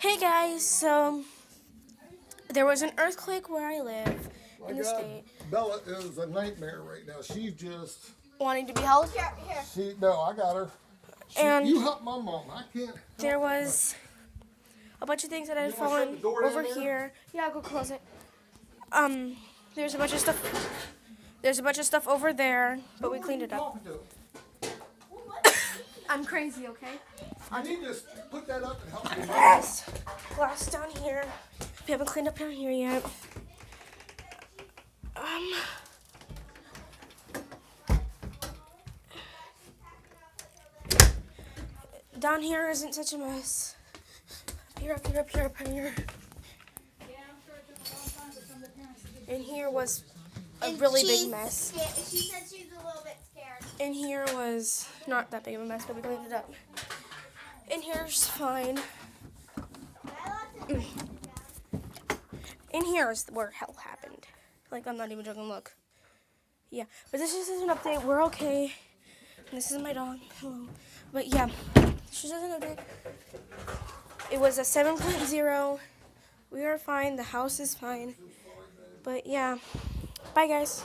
Hey guys, so there was an earthquake where I live in the state. Bella is a nightmare right now. She's just Wanting to be held. no, I got her. And you help my mom. I can't. There was a bunch of things that had fallen over here. Yeah, I'll go close it. There's a bunch of stuff. There's a bunch of stuff over there, but we cleaned it up. I'm crazy, okay? You need to put that up and help me. There's glass down here. We haven't cleaned up down here yet. Down here isn't such a mess. Up here, up here, up here, up here. In here was a really big mess. She said she's a little bit scared. In here was not that big of a mess, but we cleaned it up. In here's fine. In here is where hell happened. Like, I'm not even joking, look. Yeah, but this is just an update. We're okay. And this is my dog. Hello. But yeah, this is just an update. It was a 7.0. We are fine. The house is fine. But yeah, bye guys.